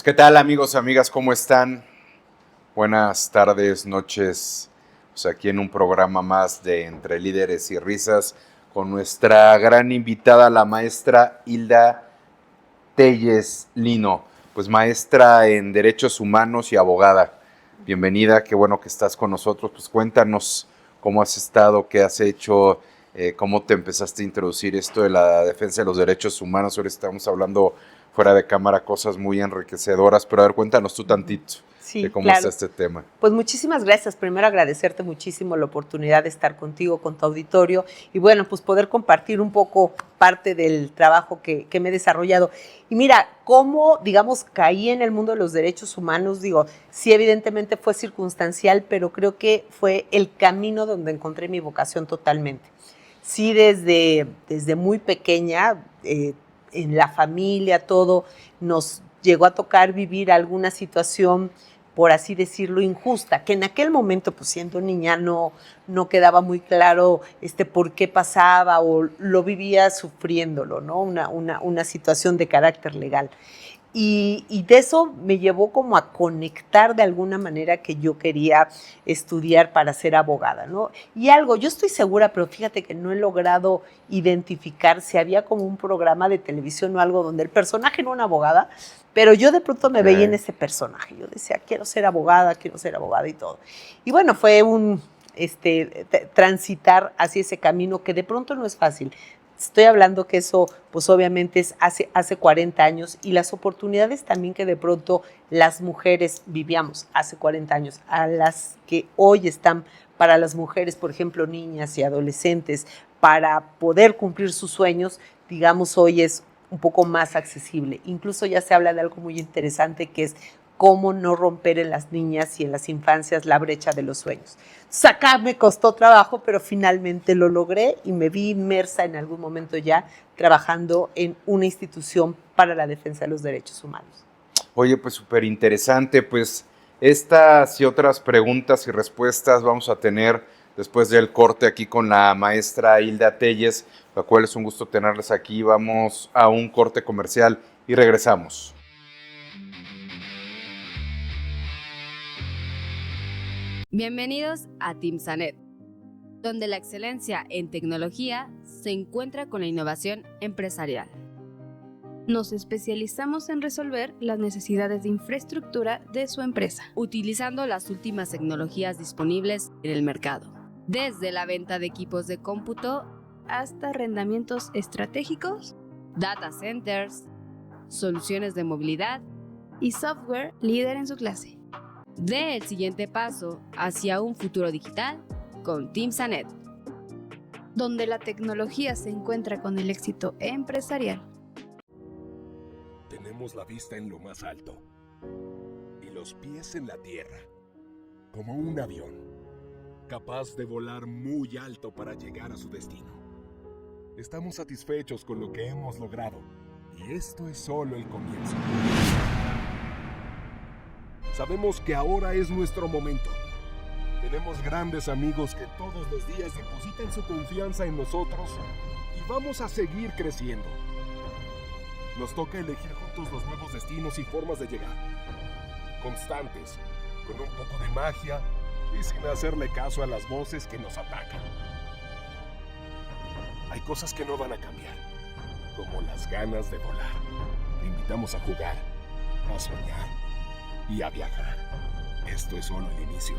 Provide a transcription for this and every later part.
¿Qué tal, amigos, amigas? ¿Cómo están? Buenas tardes, noches. Pues aquí en un programa más de Entre Líderes y Risas con nuestra gran invitada, la maestra Hilda Telles Lino, pues maestra en Derechos Humanos y abogada. Bienvenida, qué bueno que estás con nosotros. Pues cuéntanos cómo has estado, qué has hecho, cómo te empezaste a introducir esto de la defensa de los derechos humanos. Ahora estamos hablando fuera de cámara cosas muy enriquecedoras, pero a ver, cuéntanos tú tantito de Sí, cómo está claro. este tema. Pues muchísimas gracias. Primero agradecerte muchísimo la oportunidad de estar contigo, con tu auditorio y bueno, pues poder compartir un poco parte del trabajo que me he desarrollado. Y mira, cómo, digamos, caí en el mundo de los derechos humanos, digo, sí evidentemente fue circunstancial, pero creo que fue el camino donde encontré mi vocación totalmente. Sí, desde muy pequeña, en la familia, todo, nos llegó a tocar vivir alguna situación, por así decirlo, injusta, que en aquel momento, pues siendo niña, no quedaba muy claro por qué pasaba o lo vivía sufriéndolo, ¿no? Una situación de carácter legal. Y de eso me llevó como a conectar de alguna manera que yo quería estudiar para ser abogada, ¿no? Y algo, yo estoy segura, pero fíjate que no he logrado identificar si había como un programa de televisión o algo donde el personaje era una abogada, pero yo de pronto me veía en ese personaje. Yo decía, quiero ser abogada y todo. Y bueno, fue transitar hacia ese camino que de pronto no es fácil. Estoy hablando que eso, pues obviamente es hace 40 años y las oportunidades también que de pronto las mujeres vivíamos hace 40 años, a las que hoy están para las mujeres, por ejemplo, niñas y adolescentes, para poder cumplir sus sueños, digamos, hoy es un poco más accesible. Incluso ya se habla de algo muy interesante que es cómo no romper en las niñas y en las infancias la brecha de los sueños. Acá me costó trabajo, pero finalmente lo logré y me vi inmersa en algún momento ya trabajando en una institución para la defensa de los derechos humanos. Oye, pues súper interesante, pues estas y otras preguntas y respuestas vamos a tener después del corte aquí con la maestra Hilda Telles, la cual es un gusto tenerles aquí. Vamos a un corte comercial y regresamos. Bienvenidos a Timsanet, donde la excelencia en tecnología se encuentra con la innovación empresarial. Nos especializamos en resolver las necesidades de infraestructura de su empresa, utilizando las últimas tecnologías disponibles en el mercado, desde la venta de equipos de cómputo hasta arrendamientos estratégicos, data centers, soluciones de movilidad y software líder en su clase. Dé el siguiente paso hacia un futuro digital con Timsanet, donde la tecnología se encuentra con el éxito empresarial. Tenemos la vista en lo más alto y los pies en la tierra, como un avión, capaz de volar muy alto para llegar a su destino. Estamos satisfechos con lo que hemos logrado y esto es solo el comienzo. Sabemos que ahora es nuestro momento. Tenemos grandes amigos que todos los días depositan su confianza en nosotros y vamos a seguir creciendo. Nos toca elegir juntos los nuevos destinos y formas de llegar. Constantes, con un poco de magia y sin hacerle caso a las voces que nos atacan. Hay cosas que no van a cambiar, como las ganas de volar. Te invitamos a jugar, a soñar y a viajar. Esto es solo el inicio.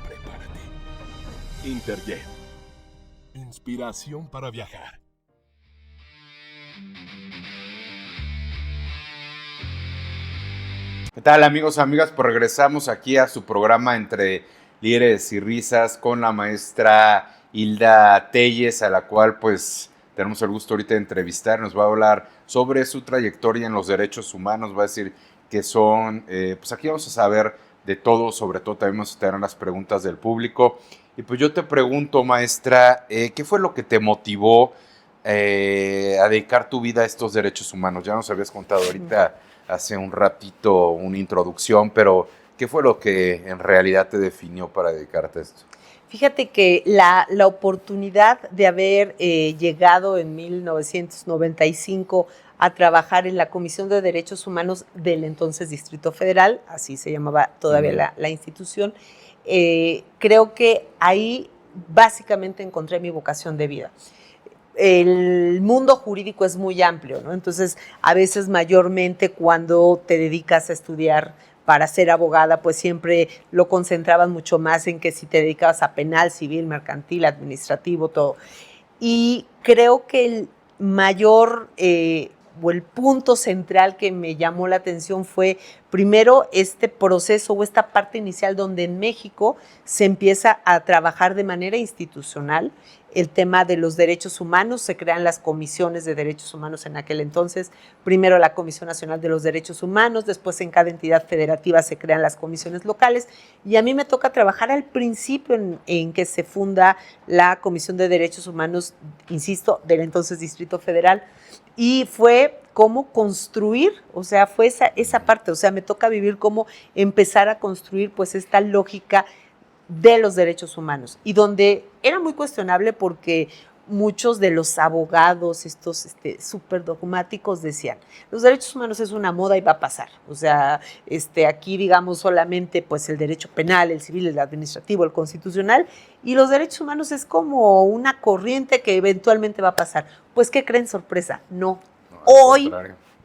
Prepárate. Interjet. Inspiración para viajar. ¿Qué tal, amigos, amigas? Pues regresamos aquí a su programa Entre Líderes y Risas con la maestra Hilda Telles, a la cual pues tenemos el gusto ahorita de entrevistar. Nos va a hablar sobre su trayectoria en los derechos humanos, va a decir que son, pues aquí vamos a saber de todo, sobre todo también vamos a tener las preguntas del público. Y pues yo te pregunto, maestra, ¿qué fue lo que te motivó a dedicar tu vida a estos derechos humanos? Ya nos habías contado ahorita hace un ratito una introducción, pero ¿qué fue lo que en realidad te definió para dedicarte a esto? Fíjate que la oportunidad de haber llegado en 1995 a trabajar en la Comisión de Derechos Humanos del entonces Distrito Federal, así se llamaba todavía la institución. Creo que ahí básicamente encontré mi vocación de vida. El mundo jurídico es muy amplio, ¿no? Entonces, a veces mayormente cuando te dedicas a estudiar para ser abogada, pues siempre lo concentraban mucho más en que si te dedicabas a penal, civil, mercantil, administrativo, todo. Y creo que el mayor o el punto central que me llamó la atención fue primero este proceso o esta parte inicial donde en México se empieza a trabajar de manera institucional el tema de los derechos humanos, se crean las comisiones de derechos humanos en aquel entonces, primero la Comisión Nacional de los Derechos Humanos, después en cada entidad federativa se crean las comisiones locales, y a mí me toca trabajar al principio en que se funda la Comisión de Derechos Humanos, insisto, del entonces Distrito Federal, y fue cómo construir, o sea, fue esa parte, o sea, me toca vivir cómo empezar a construir pues esta lógica de los derechos humanos, y donde era muy cuestionable porque muchos de los abogados, estos súper dogmáticos, decían, los derechos humanos es una moda y va a pasar, o sea, aquí digamos solamente pues el derecho penal, el civil, el administrativo, el constitucional, y los derechos humanos es como una corriente que eventualmente va a pasar. Pues, ¿qué creen? Sorpresa, no. Hoy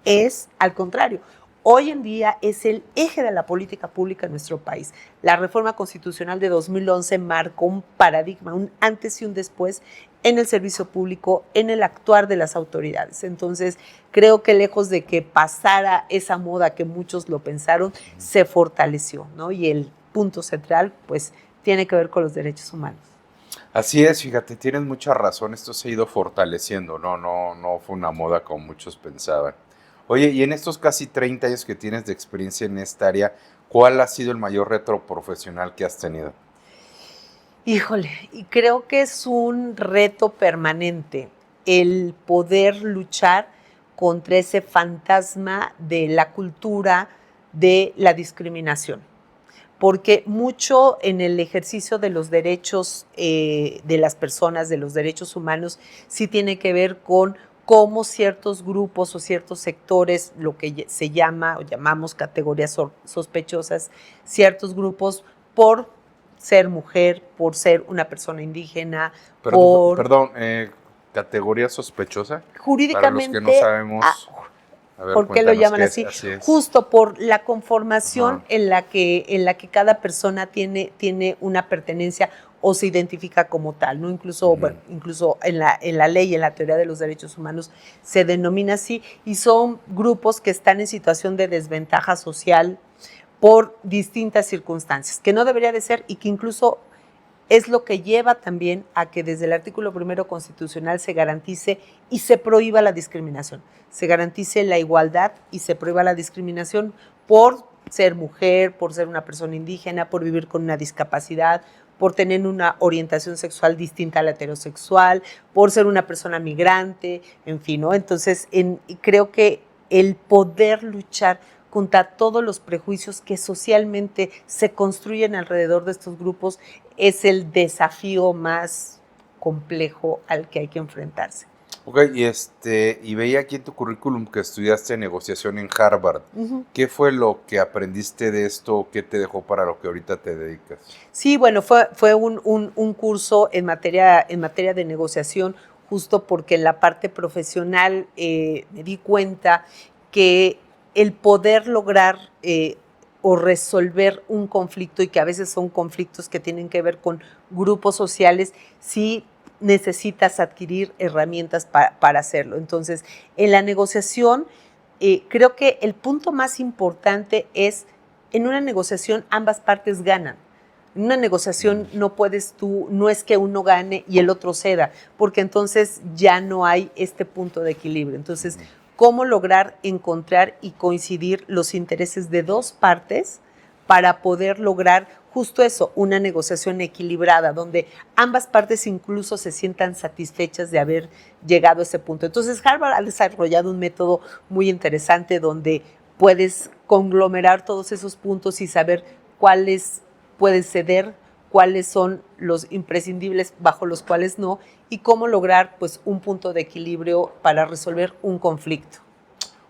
es al contrario. Hoy en día es el eje de la política pública en nuestro país. La reforma constitucional de 2011 marcó un paradigma, un antes y un después en el servicio público, en el actuar de las autoridades. Entonces, creo que lejos de que pasara esa moda que muchos lo pensaron, se fortaleció, ¿no? Y el punto central, pues, tiene que ver con los derechos humanos. Así es, fíjate, tienes mucha razón, esto se ha ido fortaleciendo, no fue una moda como muchos pensaban. Oye, y en estos casi 30 años que tienes de experiencia en esta área, ¿cuál ha sido el mayor reto profesional que has tenido? Híjole, y creo que es un reto permanente el poder luchar contra ese fantasma de la cultura de la discriminación, porque mucho en el ejercicio de los derechos de las personas, de los derechos humanos, sí tiene que ver con cómo ciertos grupos o ciertos sectores, lo que se llama o llamamos categorías sospechosas, ciertos grupos por ser mujer, por ser una persona indígena, ¿categoría sospechosa? Jurídicamente, para los que no sabemos, ¿por qué lo llaman así? Es. Justo por la conformación en la que cada persona tiene una pertenencia o se identifica como tal, ¿no? Incluso, incluso en la ley, en la teoría de los derechos humanos, se denomina así, y son grupos que están en situación de desventaja social por distintas circunstancias, que no debería de ser, y que incluso es lo que lleva también a que desde el artículo 1 constitucional se garantice y se prohíba la discriminación, se garantice la igualdad y se prohíba la discriminación por ser mujer, por ser una persona indígena, por vivir con una discapacidad, por tener una orientación sexual distinta a la heterosexual, por ser una persona migrante, en fin, ¿no? Entonces, creo que el poder luchar contra todos los prejuicios que socialmente se construyen alrededor de estos grupos es el desafío más complejo al que hay que enfrentarse. Ok, y veía aquí en tu currículum que estudiaste negociación en Harvard. Uh-huh. ¿Qué fue lo que aprendiste de esto? ¿Qué te dejó para lo que ahorita te dedicas? Sí, bueno, fue un curso en materia de negociación, justo porque en la parte profesional me di cuenta que el poder lograr o resolver un conflicto, y que a veces son conflictos que tienen que ver con grupos sociales, sí necesitas adquirir herramientas para hacerlo. Entonces, en la negociación, creo que el punto más importante es, en una negociación ambas partes ganan. En una negociación no es que uno gane y el otro ceda, porque entonces ya no hay este punto de equilibrio. Entonces, ¿cómo lograr encontrar y coincidir los intereses de dos partes para poder lograr justo eso, una negociación equilibrada, donde ambas partes incluso se sientan satisfechas de haber llegado a ese punto? Entonces, Harvard ha desarrollado un método muy interesante donde puedes conglomerar todos esos puntos y saber cuáles puedes ceder, cuáles son los imprescindibles bajo los cuales no, y cómo lograr pues un punto de equilibrio para resolver un conflicto.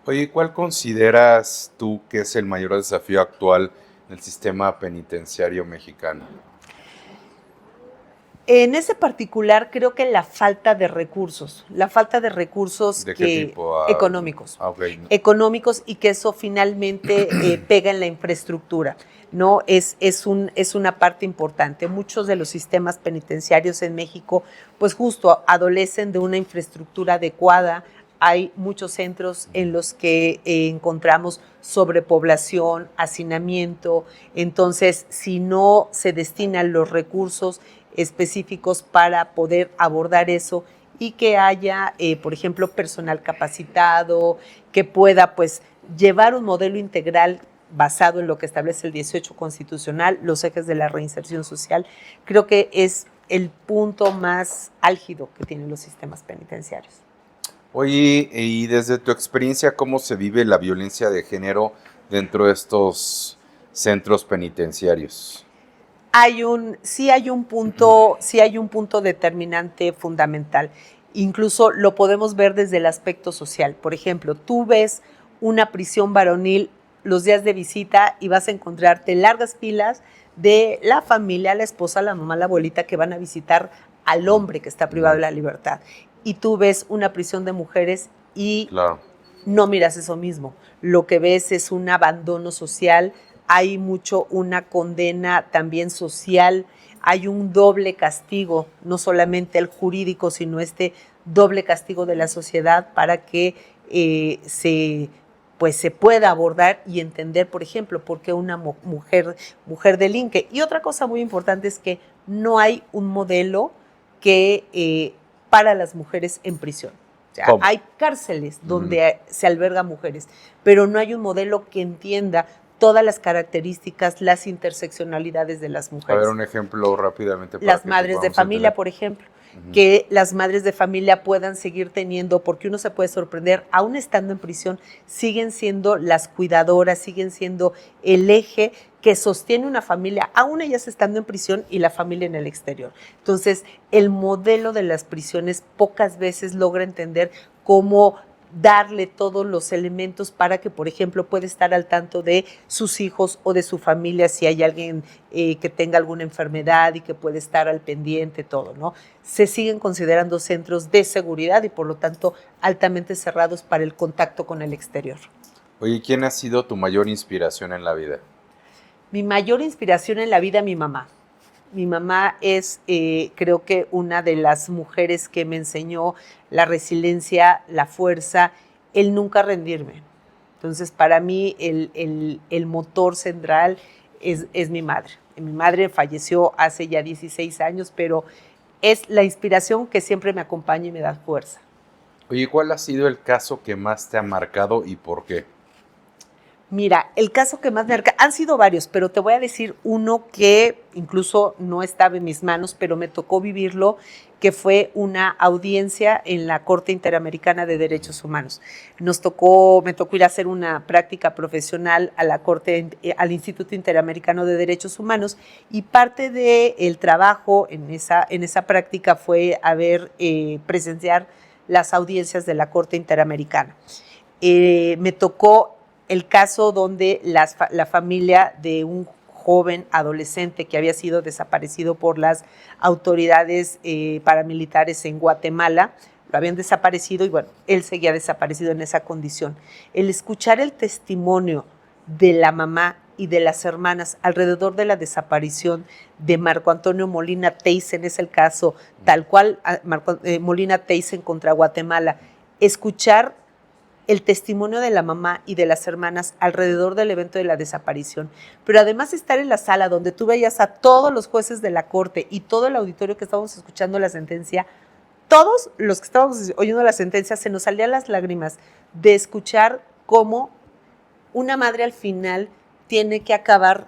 Oye, ¿cuál consideras tú que es el mayor desafío actual en el sistema penitenciario mexicano? En ese particular creo que la falta de recursos ¿De qué tipo? económicos. Ok. Económicos y que eso finalmente pega en la infraestructura, ¿no? Es una parte importante. Muchos de los sistemas penitenciarios en México, pues justo adolecen de una infraestructura adecuada. Hay muchos centros en los que encontramos sobrepoblación, hacinamiento. Entonces, si no se destinan los recursos específicos para poder abordar eso y que haya, por ejemplo, personal capacitado, que pueda pues llevar un modelo integral basado en lo que establece el 18 constitucional, los ejes de la reinserción social, creo que es el punto más álgido que tienen los sistemas penitenciarios. Oye, y desde tu experiencia, ¿cómo se vive la violencia de género dentro de estos centros penitenciarios? Sí hay un punto determinante fundamental. Incluso lo podemos ver desde el aspecto social. Por ejemplo, tú ves una prisión varonil los días de visita y vas a encontrarte largas filas de la familia, la esposa, la mamá, la abuelita que van a visitar al hombre que está privado de la libertad. Y tú ves una prisión de mujeres y Claro. no miras eso mismo. Lo que ves es un abandono social, hay mucho una condena también social, hay un doble castigo, no solamente el jurídico, sino este doble castigo de la sociedad para que se pueda abordar y entender, por ejemplo, por qué una mujer delinque. Y otra cosa muy importante es que no hay un modelo que para las mujeres en prisión. O sea, hay cárceles donde se albergan mujeres, pero no hay un modelo que entienda todas las características, las interseccionalidades de las mujeres. A ver, un ejemplo rápidamente. Las madres de familia, por ejemplo. Que las madres de familia puedan seguir teniendo, porque uno se puede sorprender, aún estando en prisión, siguen siendo las cuidadoras, siguen siendo el eje que sostiene una familia, aún ellas estando en prisión y la familia en el exterior. Entonces, el modelo de las prisiones pocas veces logra entender cómo darle todos los elementos para que, por ejemplo, pueda estar al tanto de sus hijos o de su familia, si hay alguien que tenga alguna enfermedad y que puede estar al pendiente, todo, ¿no? Se siguen considerando centros de seguridad y, por lo tanto, altamente cerrados para el contacto con el exterior. Oye, ¿quién ha sido tu mayor inspiración en la vida? Mi mayor inspiración en la vida, mi mamá. Mi mamá es, creo que, una de las mujeres que me enseñó la resiliencia, la fuerza, el nunca rendirme. Entonces, para mí, el motor central es mi madre. Mi madre falleció hace ya 16 años, pero es la inspiración que siempre me acompaña y me da fuerza. Oye, ¿cuál ha sido el caso que más te ha marcado y por qué? Mira, el caso que más me marca, han sido varios, pero te voy a decir uno que incluso no estaba en mis manos, pero me tocó vivirlo, que fue una audiencia en la Corte Interamericana de Derechos Humanos. Me tocó ir a hacer una práctica profesional a la Corte, al Instituto Interamericano de Derechos Humanos, y parte del trabajo en esa práctica fue presenciar las audiencias de la Corte Interamericana. Me tocó el caso donde la familia de un joven adolescente que había sido desaparecido por las autoridades paramilitares en Guatemala, lo habían desaparecido y bueno, él seguía desaparecido en esa condición. El escuchar el testimonio de la mamá y de las hermanas alrededor de la desaparición de Marco Antonio Molina Teysen, es el caso tal cual, Molina Teysen contra Guatemala, escuchar el testimonio de la mamá y de las hermanas alrededor del evento de la desaparición, pero además estar en la sala donde tú veías a todos los jueces de la corte y todo el auditorio que estábamos escuchando la sentencia, todos los que estábamos oyendo la sentencia, se nos salían las lágrimas de escuchar cómo una madre al final tiene que acabar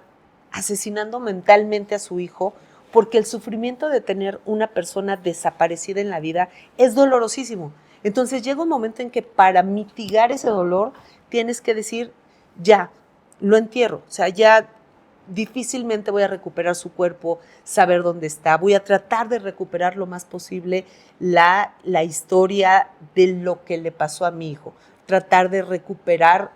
asesinando mentalmente a su hijo, porque el sufrimiento de tener una persona desaparecida en la vida es dolorosísimo. Entonces llega un momento en que para mitigar ese dolor tienes que decir, ya, lo entierro, o sea, ya difícilmente voy a recuperar su cuerpo, saber dónde está, voy a tratar de recuperar lo más posible la historia de lo que le pasó a mi hijo. tratar de recuperar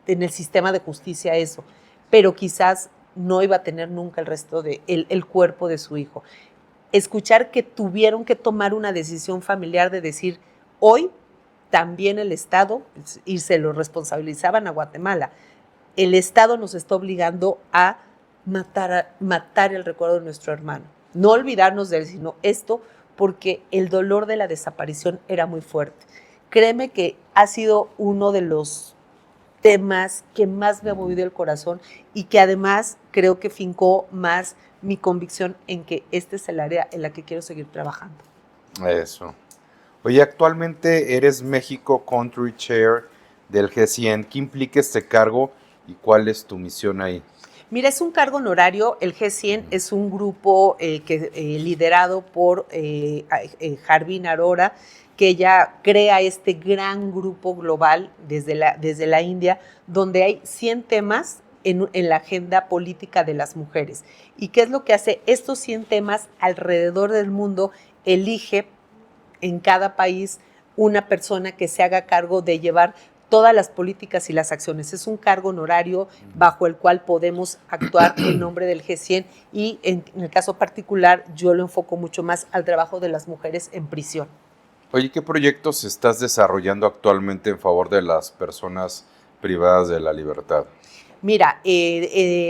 en el sistema de justicia eso, pero quizás no iba a tener nunca el resto de el cuerpo de su hijo. Escuchar que tuvieron que tomar una decisión familiar de decir, hoy también el Estado, y se lo responsabilizaban a Guatemala, el Estado nos está obligando a matar el recuerdo de nuestro hermano. No olvidarnos de él, sino esto, porque el dolor de la desaparición era muy fuerte. Créeme que ha sido uno de los temas que más me ha movido el corazón y que además creo que fincó más mi convicción en que este es el área en la que quiero seguir trabajando. Eso. Oye, actualmente eres México Country Chair del G100. ¿Qué implica este cargo y cuál es tu misión ahí? Mira, es un cargo honorario. El G100 es un grupo liderado por Jarbin Arora, que ella crea este gran grupo global desde la India, donde hay 100 temas en la agenda política de las mujeres. ¿Y qué es lo que hace? Estos 100 temas alrededor del mundo elige en cada país una persona que se haga cargo de llevar todas las políticas y las acciones. Es un cargo honorario bajo el cual podemos actuar en nombre del G100 y en el caso particular yo lo enfoco mucho más al trabajo de las mujeres en prisión. Oye, ¿qué proyectos estás desarrollando actualmente en favor de las personas privadas de la libertad? Mira,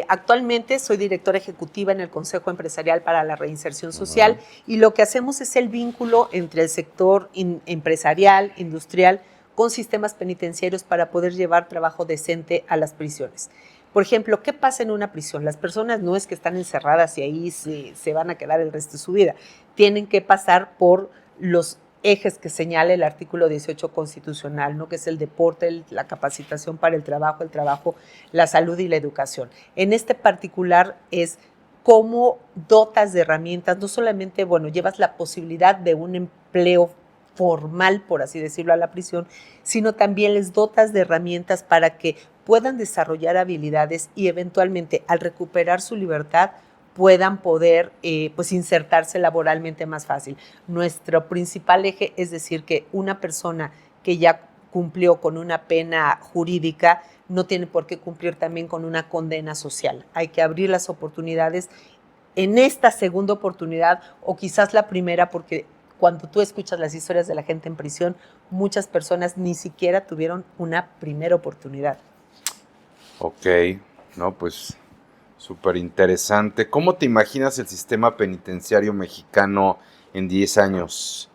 actualmente soy directora ejecutiva en el Consejo Empresarial para la Reinserción Social y lo que hacemos es el vínculo entre el sector empresarial, industrial, con sistemas penitenciarios para poder llevar trabajo decente a las prisiones. Por ejemplo, ¿qué pasa en una prisión? Las personas no es que están encerradas y ahí se van a quedar el resto de su vida. Tienen que pasar por los ejes que señala el artículo 18 constitucional, ¿no? Que es el deporte, la capacitación para el trabajo, la salud y la educación. En este particular es cómo dotas de herramientas, no solamente, llevas la posibilidad de un empleo formal, por así decirlo, a la prisión, sino también les dotas de herramientas para que puedan desarrollar habilidades y eventualmente al recuperar su libertad puedan poder insertarse laboralmente más fácil. Nuestro principal eje es decir que una persona que ya cumplió con una pena jurídica no tiene por qué cumplir también con una condena social. Hay que abrir las oportunidades en esta segunda oportunidad o quizás la primera, porque cuando tú escuchas las historias de la gente en prisión, muchas personas ni siquiera tuvieron una primera oportunidad. Ok, no, pues súper interesante. ¿Cómo te imaginas el sistema penitenciario mexicano en 10 años?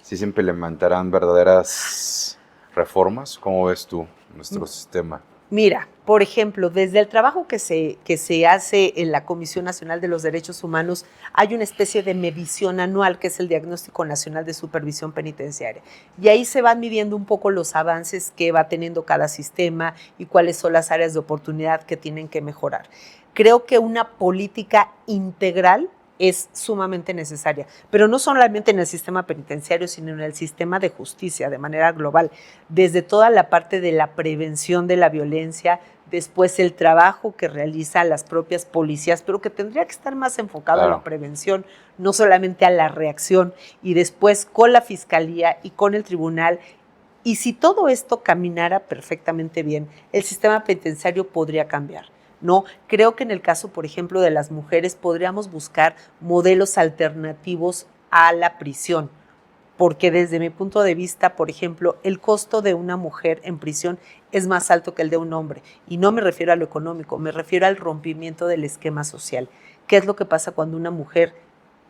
¿Sí se implementarán verdaderas reformas? ¿Cómo ves tú nuestro sistema? Mira, por ejemplo, desde el trabajo que se hace en la Comisión Nacional de los Derechos Humanos, hay una especie de medición anual que es el Diagnóstico Nacional de Supervisión Penitenciaria. Y ahí se van midiendo un poco los avances que va teniendo cada sistema y cuáles son las áreas de oportunidad que tienen que mejorar. Creo que una política integral es sumamente necesaria, pero no solamente en el sistema penitenciario, sino en el sistema de justicia de manera global, desde toda la parte de la prevención de la violencia, después el trabajo que realizan las propias policías, pero que tendría que estar más enfocado a la prevención, no solamente a la reacción, y después con la fiscalía y con el tribunal. Y si todo esto caminara perfectamente bien, el sistema penitenciario podría cambiar. No, creo que en el caso, por ejemplo, de las mujeres podríamos buscar modelos alternativos a la prisión, porque desde mi punto de vista, por ejemplo, el costo de una mujer en prisión es más alto que el de un hombre, y no me refiero a lo económico, me refiero al rompimiento del esquema social. ¿Qué es lo que pasa cuando una mujer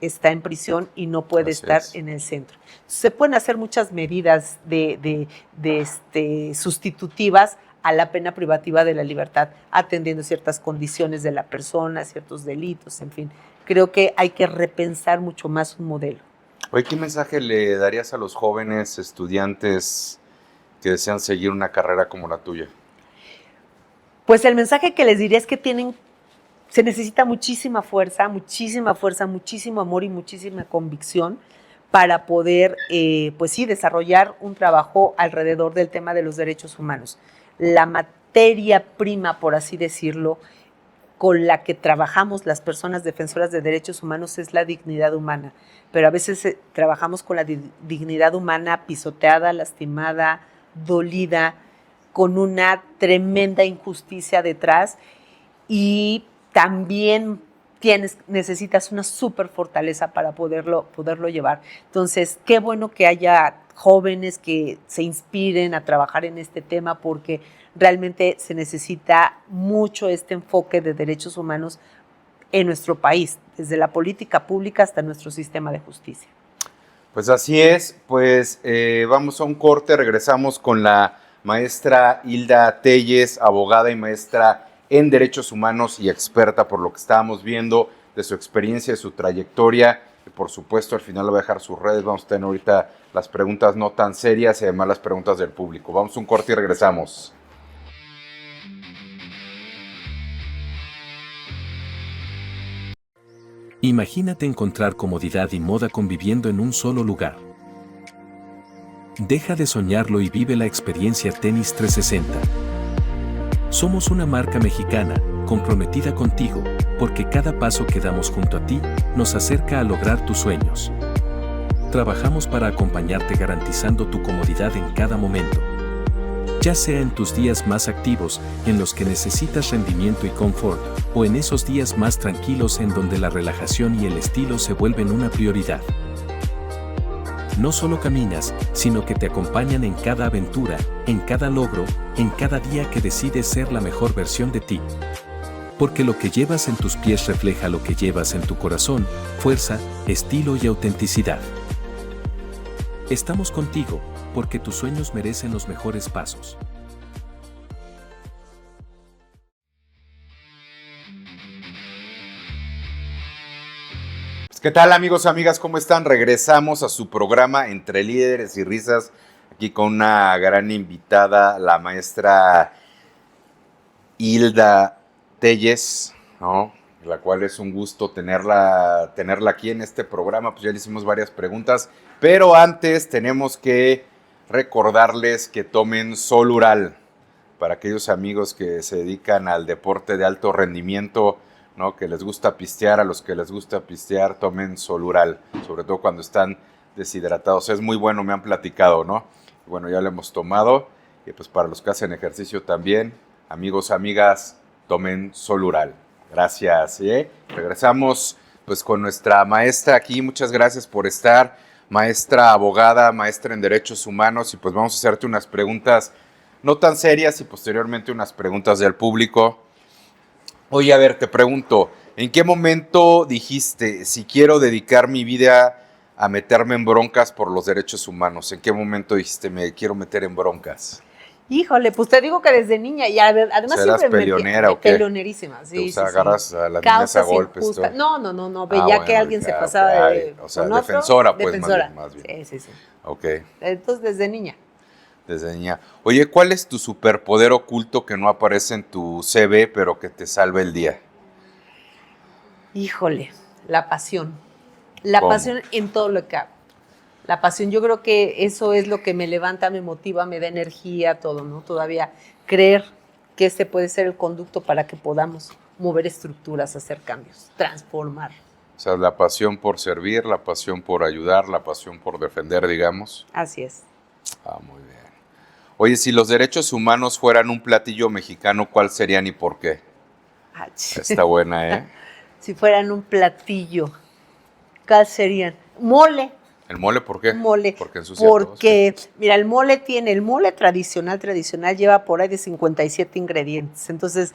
está en prisión y no puede estar en el centro? Se pueden hacer muchas medidas sustitutivas a la pena privativa de la libertad, atendiendo ciertas condiciones de la persona, ciertos delitos, en fin. Creo que hay que repensar mucho más un modelo. Oye, ¿qué mensaje le darías a los jóvenes estudiantes que desean seguir una carrera como la tuya? Pues el mensaje que les diría es que se necesita muchísima fuerza, muchísimo amor y muchísima convicción para poder, desarrollar un trabajo alrededor del tema de los derechos humanos. La materia prima, por así decirlo, con la que trabajamos las personas defensoras de derechos humanos es la dignidad humana, pero a veces trabajamos con la dignidad humana pisoteada, lastimada, dolida, con una tremenda injusticia detrás, y también necesitas una súper fortaleza para poderlo llevar. Entonces, qué bueno que haya jóvenes que se inspiren a trabajar en este tema, porque realmente se necesita mucho este enfoque de derechos humanos en nuestro país, desde la política pública hasta nuestro sistema de justicia. Pues así es, pues vamos a un corte, regresamos con la maestra Hilda Telles, abogada y maestra en Derechos Humanos y experta por lo que estábamos viendo de su experiencia, de su trayectoria. Y por supuesto, al final le voy a dejar sus redes. Vamos a tener ahorita las preguntas no tan serias y además las preguntas del público. Vamos a un corte y regresamos. Imagínate encontrar comodidad y moda conviviendo en un solo lugar. Deja de soñarlo y vive la experiencia Tenis 360. Somos una marca mexicana, comprometida contigo, porque cada paso que damos junto a ti nos acerca a lograr tus sueños. Trabajamos para acompañarte garantizando tu comodidad en cada momento. Ya sea en tus días más activos, en los que necesitas rendimiento y confort, o en esos días más tranquilos en donde la relajación y el estilo se vuelven una prioridad. No solo caminas, sino que te acompañan en cada aventura, en cada logro, en cada día que decides ser la mejor versión de ti. Porque lo que llevas en tus pies refleja lo que llevas en tu corazón, fuerza, estilo y autenticidad. Estamos contigo, porque tus sueños merecen los mejores pasos. ¿Qué tal, amigos, amigas? ¿Cómo están? Regresamos a su programa Entre Líderes y Risas, aquí con una gran invitada, la maestra Hilda Telles, ¿no? La cual es un gusto tenerla aquí en este programa. Pues ya le hicimos varias preguntas, pero antes tenemos que recordarles que tomen Solural para aquellos amigos que se dedican al deporte de alto rendimiento, ¿no? Que les gusta pistear. A los que les gusta pistear, tomen Solural, sobre todo cuando están deshidratados. Es muy bueno, me han platicado, ¿no? Bueno, ya lo hemos tomado, y pues para los que hacen ejercicio también, amigos, amigas, tomen Solural. Gracias, ¿eh? Regresamos pues con nuestra maestra aquí. Muchas gracias por estar, maestra abogada, maestra en Derechos Humanos, y pues vamos a hacerte unas preguntas no tan serias y posteriormente unas preguntas del público. Oye, a ver, te pregunto, ¿en qué momento dijiste, si quiero dedicar mi vida a meterme en broncas por los derechos humanos? ¿En qué momento dijiste, me quiero meter en broncas? Híjole, pues te digo que desde niña, y además ¿Serás siempre peleonera o qué? Peleonerísima, sí, o sea, agarras a las niñas a golpes. No, veía que alguien se pasaba de... O sea, defensora, pues, defensora. Más bien. Sí. Ok. Entonces, desde niña. Desde niña. Oye, ¿cuál es tu superpoder oculto que no aparece en tu CV, pero que te salva el día? Híjole, la pasión. La ¿Cómo? pasión en todo lo que hago. La pasión, yo creo que eso es lo que me levanta, me motiva, me da energía, todo, ¿no? Todavía creer que este puede ser el conducto para que podamos mover estructuras, hacer cambios, transformar. O sea, la pasión por servir, la pasión por ayudar, la pasión por defender, digamos. Así es. Ah, muy bien. Oye, si los derechos humanos fueran un platillo mexicano, ¿cuál serían y por qué? Está buena, ¿eh? Si fueran un platillo, ¿cuál serían? Mole. ¿El mole por qué? Mole. Porque ensucia Porque, mira, el mole tradicional lleva por ahí de 57 ingredientes. Entonces,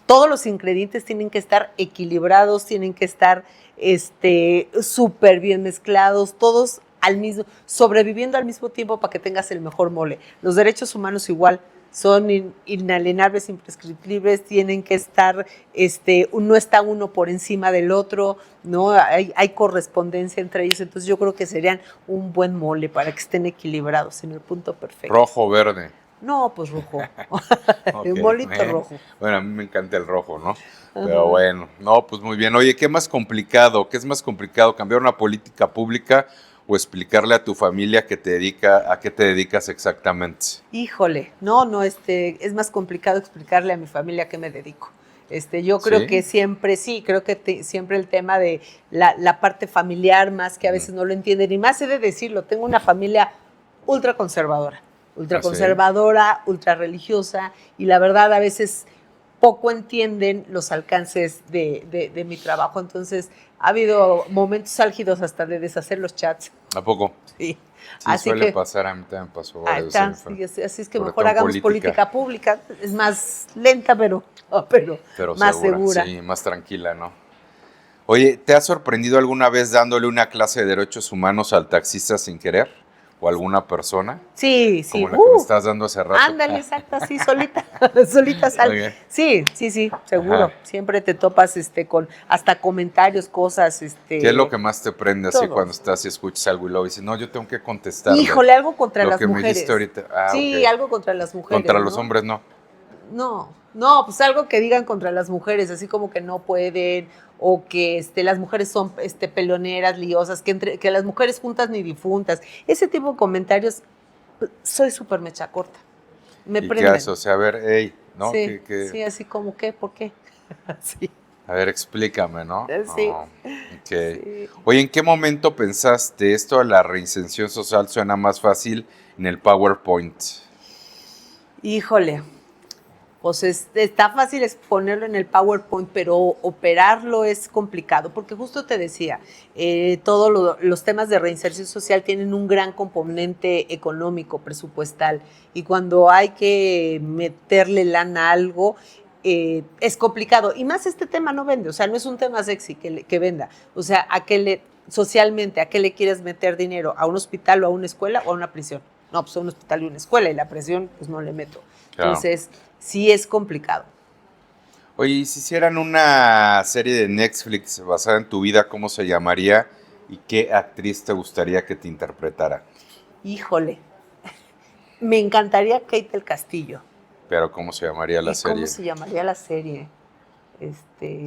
todos los ingredientes tienen que estar equilibrados, tienen que estar súper bien mezclados, todos sobreviviendo al mismo tiempo para que tengas el mejor mole. Los derechos humanos igual son inalienables, imprescriptibles, tienen que estar, no está uno por encima del otro, ¿no? Hay correspondencia entre ellos, entonces yo creo que serían un buen mole para que estén equilibrados en el punto perfecto. ¿Rojo o verde? No, pues rojo. Okay, un bolito rojo. Bueno, a mí me encanta el rojo, ¿no? Pero bueno, no, pues muy bien. Oye, ¿qué es más complicado? ¿Cambiar una política pública o explicarle a tu familia a qué te dedicas exactamente? Híjole, no, es más complicado explicarle a mi familia a qué me dedico. Yo creo que siempre, siempre el tema de la parte familiar, más que a veces no lo entienden, y más he de decirlo, tengo una familia ultra conservadora. ultraconservadora, ultrarreligiosa, y la verdad a veces poco entienden los alcances de mi trabajo. Entonces, ha habido momentos álgidos hasta de deshacer los chats. ¿A poco? Sí. Sí, Así suele que, pasar, a mí también pasó varias veces. así es que Sobre mejor todo en hagamos política pública. Es más lenta, pero más segura. Sí, más tranquila, ¿no? Oye, ¿te has sorprendido alguna vez dándole una clase de derechos humanos al taxista sin querer? ¿O alguna persona? Sí, sí. Como la que me estás dando hace rato. Ándale, exacto, así, solita, solita sal. Ok. Sí, seguro. Ajá. Siempre te topas con hasta comentarios, cosas. ¿Qué es lo que más te prende así todo. cuando estás y escuchas algo y luego dices, no, yo tengo que contestar? Híjole, algo contra lo las que mujeres. me dijiste ahorita. Sí, ok. algo contra las mujeres. Contra los ¿no? hombres no. No, pues algo que digan contra las mujeres, así como que no pueden, o que las mujeres son peloneras, liosas, que las mujeres juntas ni difuntas. Ese tipo de comentarios, soy súper mecha corta. Me ¿Y qué prenden. haces? O sea, a ver, hey, ¿no? Sí, ¿Qué? sí, así como, ¿qué? ¿Por qué? Sí. A ver, explícame, ¿no? Sí. Oh, ok. Sí. Oye, ¿en qué momento pensaste esto de la reinserción social suena más fácil en el PowerPoint? Híjole, pues está fácil exponerlo en el PowerPoint, pero operarlo es complicado, porque justo te decía, todos los temas de reinserción social tienen un gran componente económico, presupuestal, y cuando hay que meterle lana a algo, es complicado. Y más este tema no vende, o sea, no es un tema sexy que venda. O sea, socialmente, ¿a qué le quieres meter dinero? ¿A un hospital o a una escuela o a una prisión? No, pues a un hospital y una escuela, y la prisión, pues no le meto. Claro. Entonces, sí es complicado. Oye, y si hicieran una serie de Netflix basada en tu vida, ¿cómo se llamaría? ¿Y qué actriz te gustaría que te interpretara? Híjole, me encantaría Kate del Castillo. Pero ¿cómo se llamaría la ¿Y serie? cómo se llamaría la serie?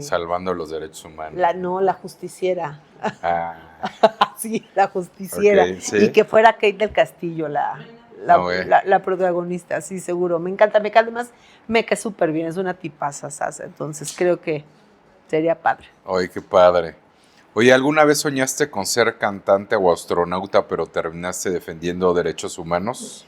Salvando los derechos humanos. La justiciera. Ah, Sí, la justiciera. ok, sí. Y que fuera Kate del Castillo güey. la protagonista, sí, seguro. Me encanta, además me cae súper bien, es una tipaza, Sasa. Entonces creo que sería padre. Oye, qué padre. Oye, ¿alguna vez soñaste con ser cantante o astronauta, pero terminaste defendiendo derechos humanos?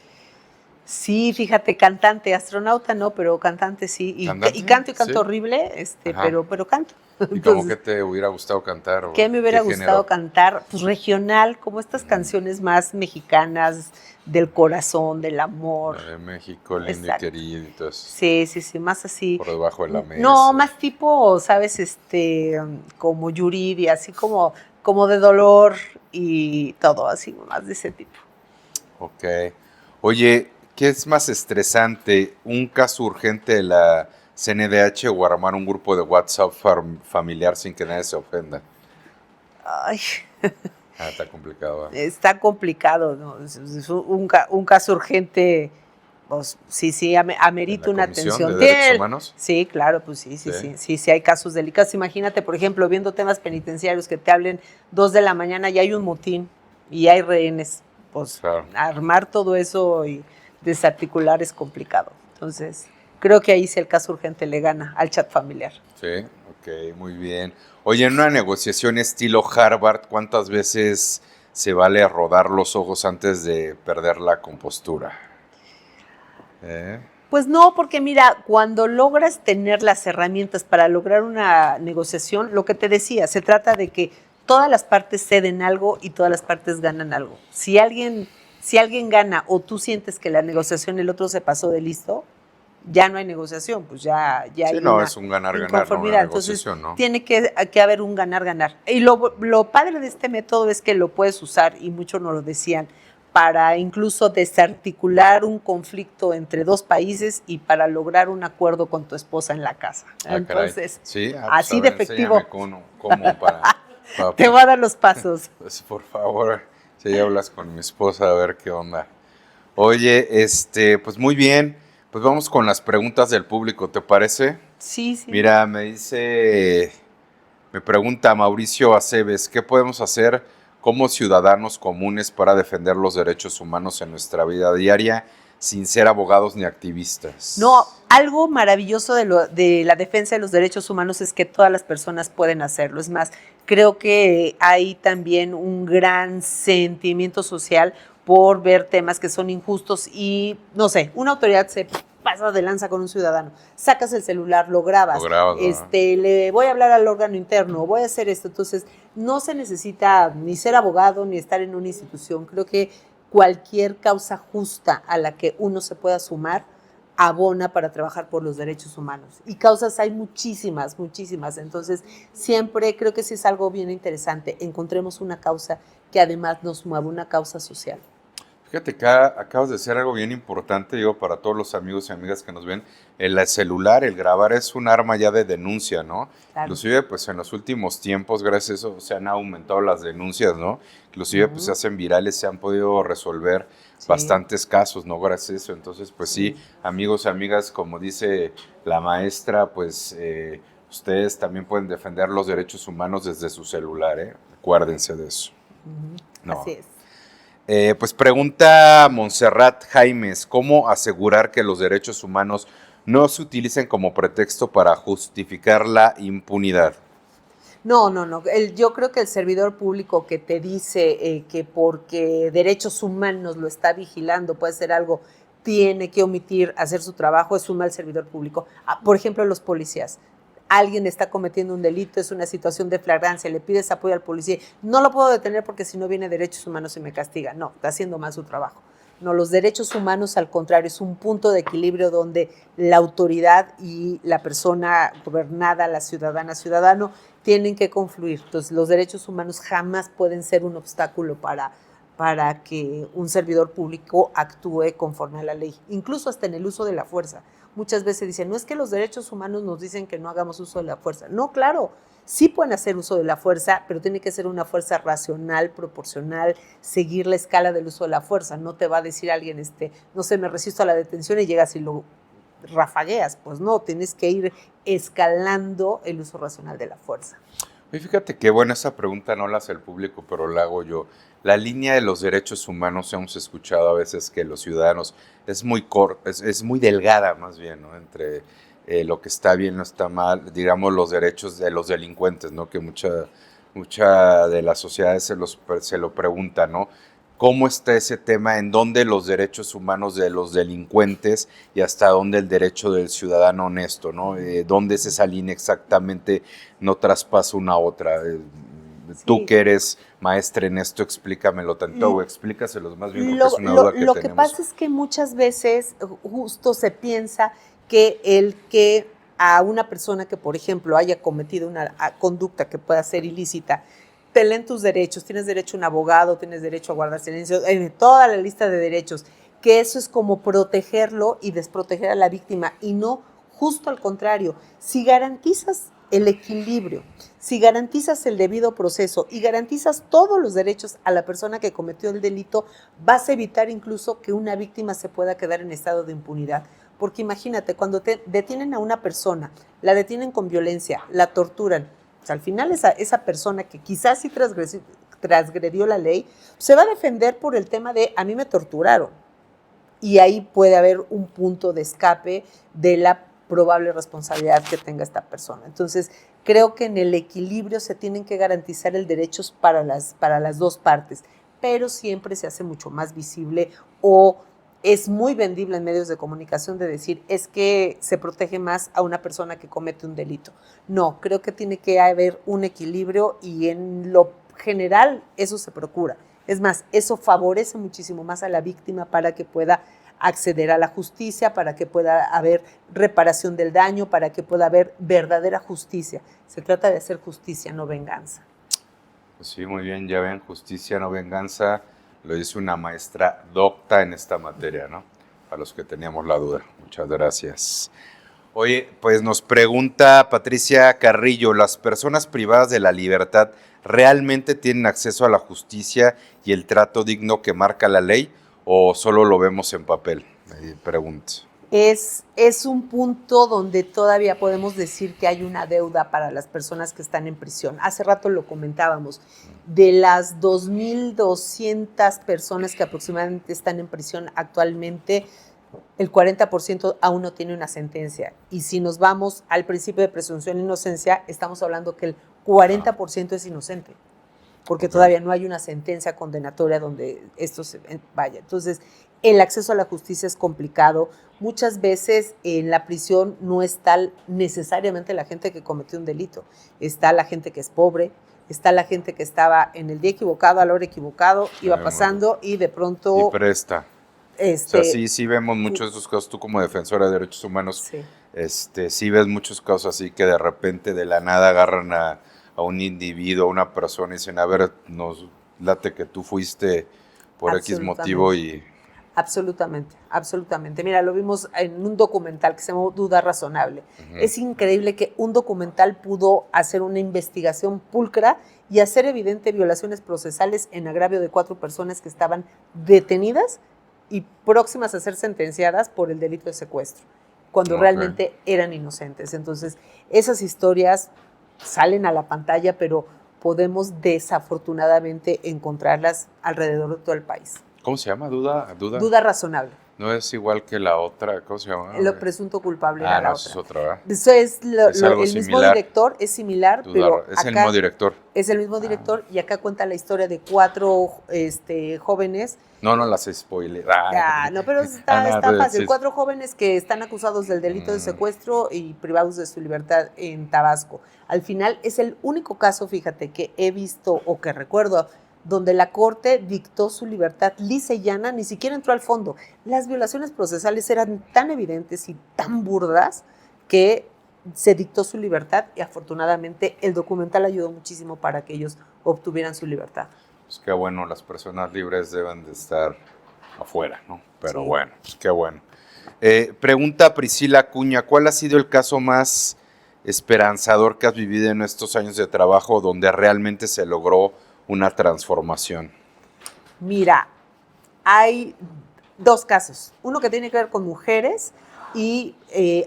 Sí, fíjate, cantante, astronauta no, pero cantante sí. ¿Cantante? Y canto Sí. horrible, Ajá. pero canto. ¿Y cómo que te hubiera gustado cantar? o ¿Qué me hubiera qué gustado género? cantar? Pues regional, como estas canciones más mexicanas, del corazón, del amor. La de México, lindo Exacto. y querido, y todo eso, Sí, más así. por debajo de la mesa. No, más tipo, ¿sabes? Como Yuridia, así como de dolor y todo, así, más de ese tipo. Ok. Oye, ¿qué es más estresante? ¿Un caso urgente de la CNDH o armar un grupo de WhatsApp familiar sin que nadie se ofenda? Ay, Está complicado. está complicado, ¿no? Es un caso urgente, pues sí, amerita ¿En la una Comisión atención. de Derechos Humanos? Sí, claro, pues sí, hay casos delicados. Imagínate, por ejemplo, viendo temas penitenciarios que te hablen 2 de la mañana y hay un motín y hay rehenes. Pues Claro. armar todo eso y desarticular es complicado. Entonces, creo que ahí sí el caso urgente le gana al chat familiar. Sí, ok, muy bien. Oye, en una negociación estilo Harvard, ¿cuántas veces se vale rodar los ojos antes de perder la compostura? Pues no, porque mira, cuando logras tener las herramientas para lograr una negociación, lo que te decía, se trata de que todas las partes ceden algo y todas las partes ganan algo. Si alguien gana o tú sientes que la negociación el otro se pasó de listo, ya no hay negociación, pues ya Sí, hay no, una es un ganar-ganar, no inconformidad. una Entonces, negociación, ¿no? tiene que haber un ganar-ganar. Y lo padre de este método es que lo puedes usar, y muchos nos lo decían, para incluso desarticular un conflicto entre 2 países y para lograr un acuerdo con tu esposa en la casa. Ah, caray. Entonces, Sí, pues, así a de ver, efectivo. enséñame cómo para te voy a dar los pasos. Pues, por favor, si ya hablas con mi esposa, a ver qué onda. Oye, pues muy bien, pues vamos con las preguntas del público, ¿te parece? Sí. Mira, me pregunta Mauricio Aceves, ¿qué podemos hacer como ciudadanos comunes para defender los derechos humanos en nuestra vida diaria sin ser abogados ni activistas? No, algo maravilloso de la defensa de los derechos humanos es que todas las personas pueden hacerlo. Es más, creo que hay también un gran sentimiento social por ver temas que son injustos y, no sé, una autoridad se pasa de lanza con un ciudadano, sacas el celular, lo grabas, ¿no? le voy a hablar al órgano interno, voy a hacer esto. Entonces, no se necesita ni ser abogado ni estar en una institución. Creo que cualquier causa justa a la que uno se pueda sumar abona para trabajar por los derechos humanos. Y causas hay muchísimas, muchísimas. Entonces, siempre creo que sí es algo bien interesante. Encontremos una causa que además nos mueva, una causa social. Fíjate que acabas de decir algo bien importante, digo, para todos los amigos y amigas que nos ven. El celular, el grabar es un arma ya de denuncia, ¿no? Claro. Inclusive, pues en los últimos tiempos, gracias a eso, se han aumentado las denuncias, ¿no? Inclusive, pues se hacen virales, se han podido resolver bastantes casos, ¿no? Gracias a eso. Entonces, pues sí, amigos y amigas, como dice la maestra, pues ustedes también pueden defender los derechos humanos desde su celular, ¿eh? Acuérdense de eso. No. Así es. Pues pregunta Montserrat Jaimes, ¿cómo asegurar que los derechos humanos no se utilicen como pretexto para justificar la impunidad? No. Yo creo que el servidor público que te dice que porque derechos humanos lo está vigilando, puede ser algo, tiene que omitir hacer su trabajo, es un mal servidor público. Por ejemplo, los policías. Alguien está cometiendo un delito, es una situación de flagrancia, le pides apoyo al policía, no lo puedo detener porque si no viene derechos humanos y me castiga. No, está haciendo mal su trabajo. No, los derechos humanos, al contrario, es un punto de equilibrio donde la autoridad y la persona gobernada, la ciudadana, ciudadano, tienen que confluir. Entonces, los derechos humanos jamás pueden ser un obstáculo para que un servidor público actúe conforme a la ley, incluso hasta en el uso de la fuerza. Muchas veces dicen, no es que los derechos humanos nos dicen que no hagamos uso de la fuerza. No, claro, sí pueden hacer uso de la fuerza, pero tiene que ser una fuerza racional, proporcional, seguir la escala del uso de la fuerza. No te va a decir alguien, no sé, me resisto a la detención y llegas y lo rafagueas. Pues no, tienes que ir escalando el uso racional de la fuerza. Y fíjate que, bueno, esa pregunta no la hace el público, pero la hago yo. La línea de los derechos humanos, hemos escuchado a veces que los ciudadanos es muy es muy delgada más bien, ¿no? Entre lo que está bien o está mal, digamos los derechos de los delincuentes, ¿no? Que mucha de las sociedades se lo pregunta, ¿no? ¿Cómo está ese tema? ¿En dónde los derechos humanos de los delincuentes y hasta dónde el derecho del ciudadano honesto, ¿no? ¿Dónde es esa línea exactamente? No traspasa una a otra. Tú que eres maestra en esto, explícamelo tanto, o explícaselos más bien, porque es una duda que tenemos. Lo que pasa es que muchas veces justo se piensa que el que a una persona que, por ejemplo, haya cometido una conducta que pueda ser ilícita, te leen tus derechos, tienes derecho a un abogado, tienes derecho a guardar silencio, en toda la lista de derechos, que eso es como protegerlo y desproteger a la víctima, y no, justo al contrario. Si garantizas el equilibrio, si garantizas el debido proceso y garantizas todos los derechos a la persona que cometió el delito, vas a evitar incluso que una víctima se pueda quedar en estado de impunidad. Porque imagínate, cuando te detienen a una persona, la detienen con violencia, la torturan, pues al final esa persona que quizás sí transgredió la ley, se va a defender por el tema de a mí me torturaron. Y ahí puede haber un punto de escape de la probable responsabilidad que tenga esta persona. Entonces, creo que en el equilibrio se tienen que garantizar el derechos para las dos partes, pero siempre se hace mucho más visible o es muy vendible en medios de comunicación de decir, es que se protege más a una persona que comete un delito. No, creo que tiene que haber un equilibrio y en lo general eso se procura. Es más, eso favorece muchísimo más a la víctima para que pueda acceder a la justicia, para que pueda haber reparación del daño, para que pueda haber verdadera justicia. Se trata de hacer justicia, no venganza. Pues sí, muy bien, ya ven, justicia, no venganza, lo dice una maestra docta en esta materia, ¿no? Para los que teníamos la duda. Muchas gracias. Oye, pues nos pregunta Patricia Carrillo, ¿las personas privadas de la libertad realmente tienen acceso a la justicia y el trato digno que marca la ley o solo lo vemos en papel? Me pregunto. Es un punto donde todavía podemos decir que hay una deuda para las personas que están en prisión. Hace rato lo comentábamos, de las 2.200 personas que aproximadamente están en prisión actualmente, el 40% aún no tiene una sentencia. Y si nos vamos al principio de presunción de inocencia, estamos hablando que el 40% es inocente. porque todavía no hay una sentencia condenatoria donde esto se vaya. Entonces, el acceso a la justicia es complicado. Muchas veces en la prisión no está necesariamente la gente que cometió un delito. Está la gente que es pobre, está la gente que estaba en el día equivocado, a la hora equivocado, iba pasando y de pronto... Y presta. O sea, sí vemos muchos de esos casos. Tú como defensora de derechos humanos, sí ves muchos casos así que de repente de la nada agarran a un individuo, a una persona y dicen, a ver, nos late que tú fuiste por X motivo y... Absolutamente. Mira, lo vimos en un documental que se llama Duda Razonable. Es increíble que un documental pudo hacer una investigación pulcra y hacer evidente violaciones procesales en agravio de 4 personas que estaban detenidas y próximas a ser sentenciadas por el delito de secuestro, cuando realmente eran inocentes. Entonces, esas historias salen a la pantalla, pero podemos desafortunadamente encontrarlas alrededor de todo el país. ¿Cómo se llama? ¿Duda Razonable. No es igual que la otra, ¿cómo se llama? Lo presunto culpable era la otra. Eso es otra, ¿verdad? Eso es algo el mismo director, es similar, pero es el mismo director. Es el mismo director y acá cuenta la historia de 4 jóvenes. No las spoilé. No, pero está fácil. 4 jóvenes que están acusados del delito de secuestro y privados de su libertad en Tabasco. Al final es el único caso, fíjate, que he visto o que recuerdo donde la Corte dictó su libertad lisa y llana, ni siquiera entró al fondo. Las violaciones procesales eran tan evidentes y tan burdas que se dictó su libertad y afortunadamente el documental ayudó muchísimo para que ellos obtuvieran su libertad. Pues qué bueno, las personas libres deben de estar afuera, ¿no? Pero bueno, pues qué bueno. Pregunta Priscila Acuña, ¿cuál ha sido el caso más esperanzador que has vivido en estos años de trabajo donde realmente se logró una transformación? Mira, hay 2 casos. Uno que tiene que ver con mujeres y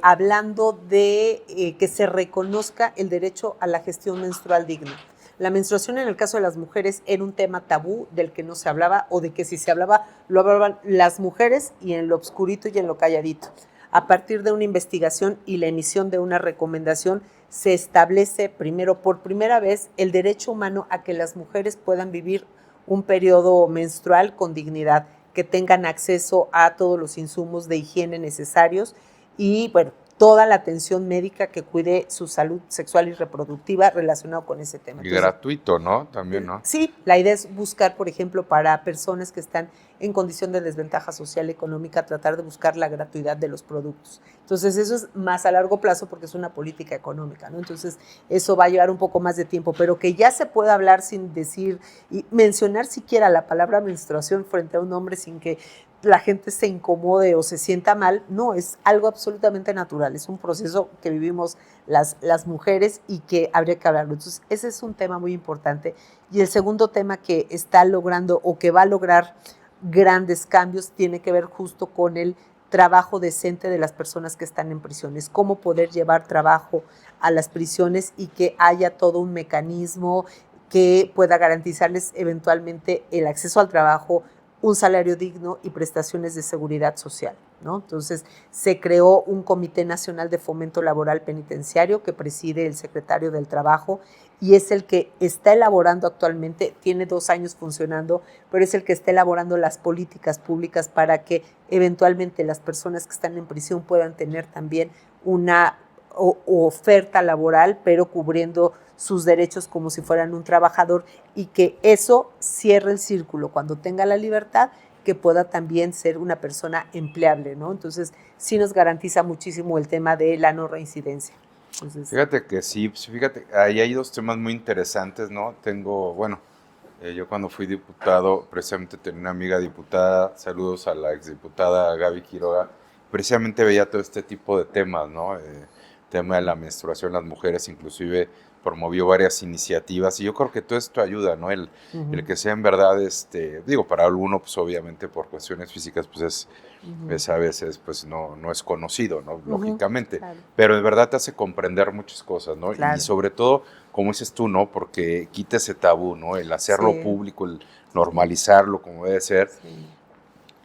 hablando de que se reconozca el derecho a la gestión menstrual digna. La menstruación en el caso de las mujeres era un tema tabú del que no se hablaba o de que si se hablaba, lo hablaban las mujeres y en lo obscurito y en lo calladito. A partir de una investigación y la emisión de una recomendación, se establece por primera vez el derecho humano a que las mujeres puedan vivir un periodo menstrual con dignidad, que tengan acceso a todos los insumos de higiene necesarios y, bueno, toda la atención médica que cuide su salud sexual y reproductiva relacionado con ese tema. Y gratuito, ¿no? También, ¿no? Sí, la idea es buscar, por ejemplo, para personas que están en condición de desventaja social y económica, tratar de buscar la gratuidad de los productos. Entonces, eso es más a largo plazo porque es una política económica, ¿no? Entonces, eso va a llevar un poco más de tiempo, pero que ya se pueda hablar sin decir y mencionar siquiera la palabra menstruación frente a un hombre sin que la gente se incomode o se sienta mal, no, es algo absolutamente natural, es un proceso que vivimos las mujeres y que habría que hablarlo. Entonces, ese es un tema muy importante. Y el segundo tema que está logrando o que va a lograr grandes cambios tiene que ver justo con el trabajo decente de las personas que están en prisiones, cómo poder llevar trabajo a las prisiones y que haya todo un mecanismo que pueda garantizarles eventualmente el acceso al trabajo, un salario digno y prestaciones de seguridad social, ¿no? Entonces, se creó un Comité Nacional de Fomento Laboral Penitenciario que preside el secretario del Trabajo y es el que está elaborando actualmente, tiene 2 años funcionando, pero es el que está elaborando las políticas públicas para que eventualmente las personas que están en prisión puedan tener también una oferta laboral, pero cubriendo sus derechos como si fueran un trabajador y que eso cierre el círculo cuando tenga la libertad, que pueda también ser una persona empleable, ¿no? Entonces, sí nos garantiza muchísimo el tema de la no reincidencia. Entonces, fíjate que sí, ahí hay 2 temas muy interesantes, ¿no? Yo cuando fui diputado, precisamente tenía una amiga diputada, saludos a la exdiputada Gaby Quiroga, precisamente veía todo este tipo de temas, ¿no? Tema de la menstruación, las mujeres inclusive promovió varias iniciativas y yo creo que todo esto ayuda, ¿no? El que sea en verdad, para alguno, pues obviamente por cuestiones físicas, pues es a veces, pues no es conocido, ¿no? Lógicamente, claro. Pero de verdad te hace comprender muchas cosas, ¿no? Claro. Y sobre todo, como dices tú, ¿no? Porque quita ese tabú, ¿no? El hacerlo público, el normalizarlo como debe ser. Sí.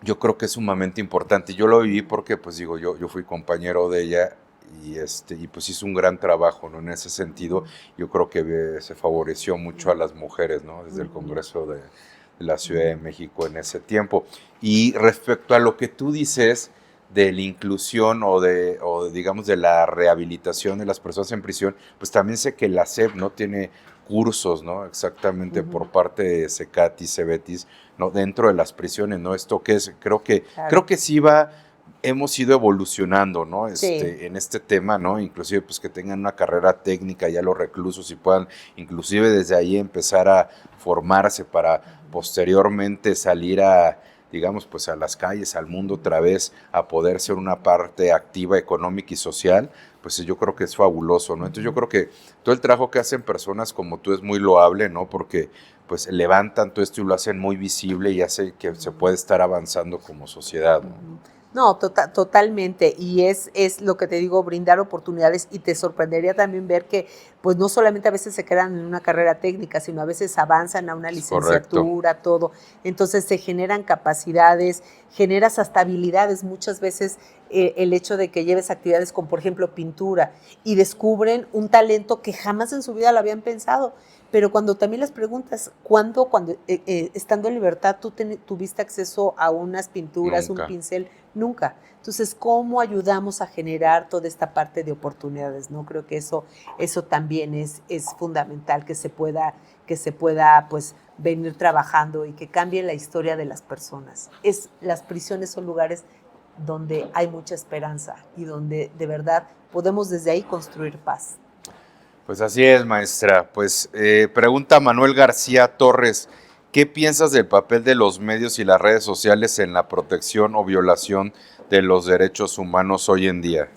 Yo creo que es sumamente importante. Yo lo viví porque, pues digo, yo fui compañero de ella y pues hizo un gran trabajo, ¿no? En ese sentido, yo creo que se favoreció mucho a las mujeres, ¿no? Desde el Congreso de la Ciudad de México en ese tiempo. Y respecto a lo que tú dices de la inclusión o digamos de la rehabilitación de las personas en prisión, pues también sé que la SEP, ¿no? Tiene cursos, ¿no? Exactamente por parte de CECATI, CEBETIS, ¿no? Dentro de las prisiones, ¿no? Esto que es, creo que sí hemos ido evolucionando, ¿no? En este tema, ¿no? Inclusive, pues que tengan una carrera técnica ya los reclusos y puedan, inclusive desde ahí empezar a formarse para posteriormente salir digamos, pues a las calles, al mundo otra vez, a poder ser una parte activa, económica y social, pues yo creo que es fabuloso, ¿no? Entonces yo creo que todo el trabajo que hacen personas como tú es muy loable, ¿no? Porque pues levantan todo esto y lo hacen muy visible y hace que se puede estar avanzando como sociedad, ¿no? No, totalmente. Y es lo que te digo, brindar oportunidades, y te sorprendería también ver que pues no solamente a veces se quedan en una carrera técnica, sino a veces avanzan a una licenciatura, correcto, todo. Entonces se generan capacidades, generas hasta habilidades. Muchas veces el hecho de que lleves actividades como por ejemplo pintura y descubren un talento que jamás en su vida lo habían pensado. Pero cuando también les preguntas, cuando estando en libertad tú tuviste acceso a unas pinturas, nunca, un pincel? Nunca. Entonces, ¿cómo ayudamos a generar toda esta parte de oportunidades? ¿No? Creo que eso también es fundamental, que se pueda pues venir trabajando y que cambie la historia de las personas. Las prisiones son lugares donde hay mucha esperanza y donde de verdad podemos desde ahí construir paz. Pues así es, maestra. Pues pregunta Manuel García Torres, ¿qué piensas del papel de los medios y las redes sociales en la protección o violación de los derechos humanos hoy en día?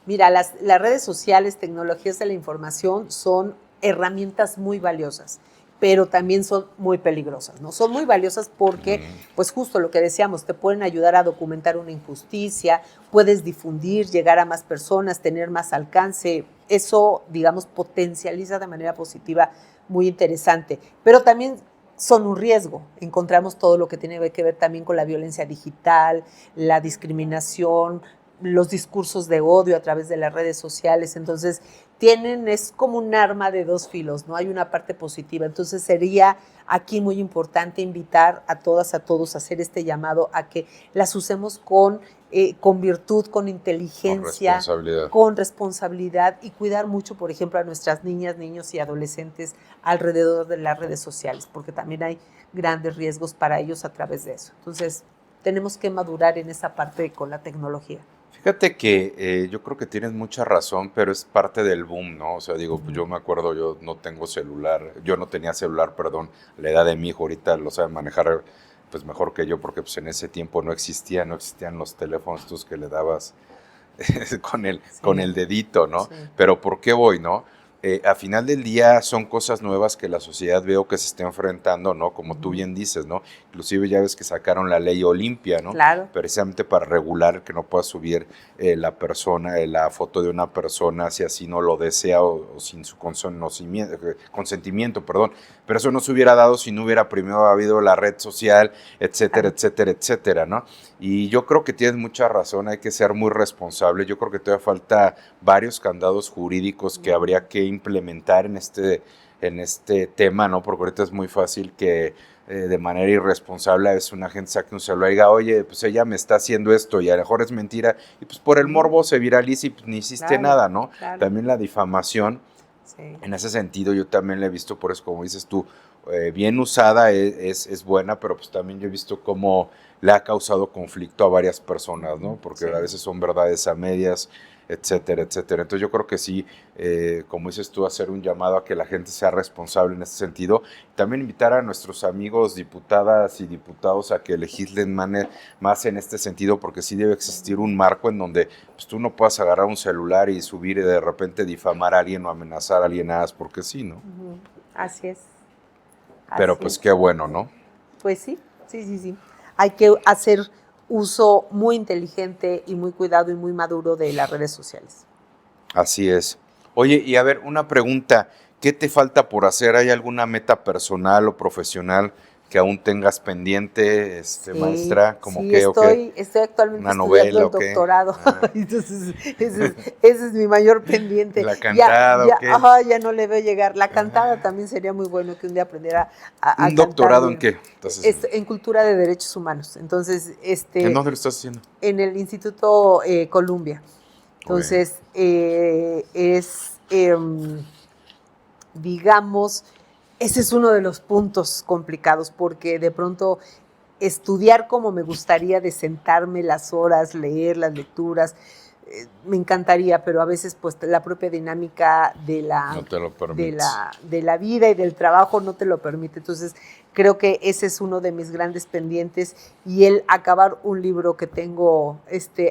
Mira, las redes sociales, tecnologías de la información son herramientas muy valiosas, pero también son muy peligrosas, ¿no? Son muy valiosas porque, pues justo lo que decíamos, te pueden ayudar a documentar una injusticia, puedes difundir, llegar a más personas, tener más alcance. Eso, digamos, potencializa de manera positiva muy interesante, pero también son un riesgo. Encontramos todo lo que tiene que ver también con la violencia digital, la discriminación, los discursos de odio a través de las redes sociales. Entonces, es como un arma de dos filos, ¿no? Hay una parte positiva. Entonces, sería aquí muy importante invitar a todas, a todos a hacer este llamado a que las usemos con virtud, con inteligencia, con responsabilidad y cuidar mucho, por ejemplo, a nuestras niñas, niños y adolescentes alrededor de las redes sociales, porque también hay grandes riesgos para ellos a través de eso. Entonces, tenemos que madurar en esa parte con la tecnología. Fíjate que yo creo que tienes mucha razón, pero es parte del boom, ¿no? O sea, digo, pues yo me acuerdo, yo no tenía celular, perdón, a la edad de mi hijo, ahorita lo sabe manejar pues mejor que yo, porque pues en ese tiempo no existían los teléfonos estos que le dabas con el dedito, ¿no? Sí. Pero ¿por qué voy, no? A final del día son cosas nuevas que la sociedad veo que se está enfrentando, ¿no? Como tú bien dices, ¿no? Inclusive ya ves que sacaron la ley Olimpia, ¿no? Claro. Precisamente para regular que no pueda subir la foto de una persona si así no lo desea o sin su consentimiento, perdón. Pero eso no se hubiera dado si no hubiera primero habido la red social, etcétera, etcétera, etcétera, ¿no? Y yo creo que tienes mucha razón, hay que ser muy responsable. Yo creo que todavía falta varios candados jurídicos que habría que implementar en este tema, ¿no? Porque ahorita es muy fácil que de manera irresponsable a veces una gente saque un celular y diga, oye, pues ella me está haciendo esto y a lo mejor es mentira, y pues por el morbo se viraliza y pues ni hiciste nada, ¿no? Claro. También la difamación, en ese sentido yo también la he visto, por eso como dices tú, bien usada es buena, pero pues también yo he visto cómo le ha causado conflicto a varias personas, ¿no? Porque a veces son verdades a medias, etcétera, etcétera. Entonces yo creo que sí, como dices tú, hacer un llamado a que la gente sea responsable en ese sentido. También invitar a nuestros amigos diputadas y diputados a que legislen más en este sentido, porque sí debe existir un marco en donde pues, tú no puedas agarrar un celular y subir y de repente difamar a alguien o amenazar a alguien nada más porque sí, ¿no? Así es. Pero pues qué bueno, ¿no? Pues sí. Hay que hacer uso muy inteligente y muy cuidado y muy maduro de las redes sociales. Así es. Oye, y a ver, una pregunta, ¿qué te falta por hacer? ¿Hay alguna meta personal o profesional que aún tengas pendiente, Sí, maestra, como sí, que o qué? estoy actualmente ¿Una estudiando novela el o qué? doctorado, Ah. entonces ese es mi mayor pendiente. ¿La cantada o qué? Ajá, ya no le veo llegar. La cantada Ah. también sería muy bueno que un día aprendiera a ¿Un cantar doctorado en bien. qué? Entonces, En cultura de derechos humanos. Entonces, ¿en dónde lo estás haciendo? en el Instituto Columbia. Entonces, digamos, ese es uno de los puntos complicados, porque de pronto estudiar como me gustaría, de sentarme las horas, leer las lecturas, me encantaría, pero a veces pues la propia dinámica No te lo permites. de la vida y del trabajo no te lo permite. Entonces creo que ese es uno de mis grandes pendientes, y el acabar un libro que tengo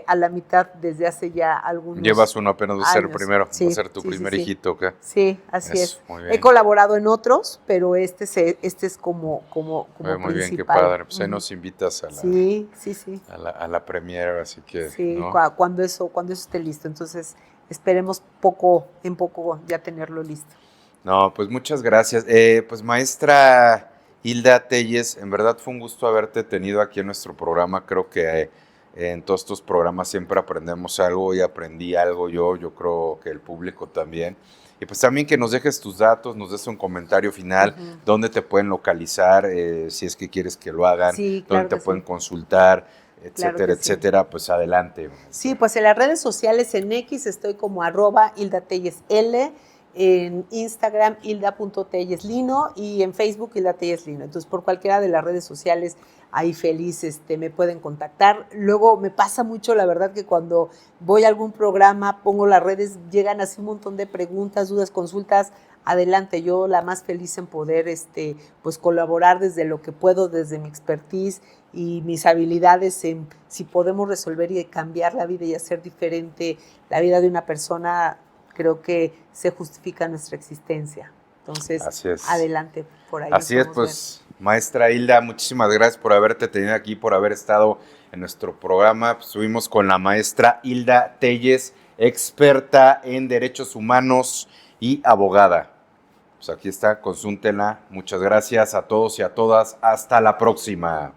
a la mitad desde hace ya algunos Llevas uno, apenas va a ser el años. primero, Sí, va a ser tu sí, primer sí, sí. hijito, ¿o qué? Sí, así Eso, es. muy bien. He colaborado en otros, pero este es como Muy bien, qué principal. padre. Pues ahí Ujú. nos invitas a la, Sí, sí, sí. a la premiere, así que, Sí, ¿no? cuando eso esté listo. Entonces, esperemos en poco ya tenerlo listo. No, pues muchas gracias. Pues maestra Hilda Telles, en verdad fue un gusto haberte tenido aquí en nuestro programa. Creo que en todos estos programas siempre aprendemos algo y aprendí algo yo creo que el público también. Y pues también que nos dejes tus datos, nos des un comentario final, Ujú. dónde te pueden localizar, si es que quieres que lo hagan, Sí, dónde claro te que pueden sí. consultar, Claro etcétera, que sí. etcétera. Pues adelante. Sí, pues en las redes sociales, en X estoy como @HildaTellesL, en Instagram hilda.telleslino y en Facebook Hilda Telleslino. Entonces, por cualquiera de las redes sociales, ahí feliz me pueden contactar. Luego me pasa mucho, la verdad, que cuando voy a algún programa, pongo las redes, llegan así un montón de preguntas, dudas, consultas. Adelante, yo la más feliz en poder pues colaborar desde lo que puedo, desde mi expertise y mis habilidades en si podemos resolver y cambiar la vida y hacer diferente la vida de una persona. Creo que se justifica nuestra existencia. Entonces, Así es. adelante, por ahí. Así es, pues, maestra Hilda, muchísimas gracias por haberte tenido aquí, por haber estado en nuestro programa. Pues, estuvimos con la maestra Hilda Telles, experta en derechos humanos y abogada. Pues aquí está, consúltenla. Muchas gracias a todos y a todas. Hasta la próxima.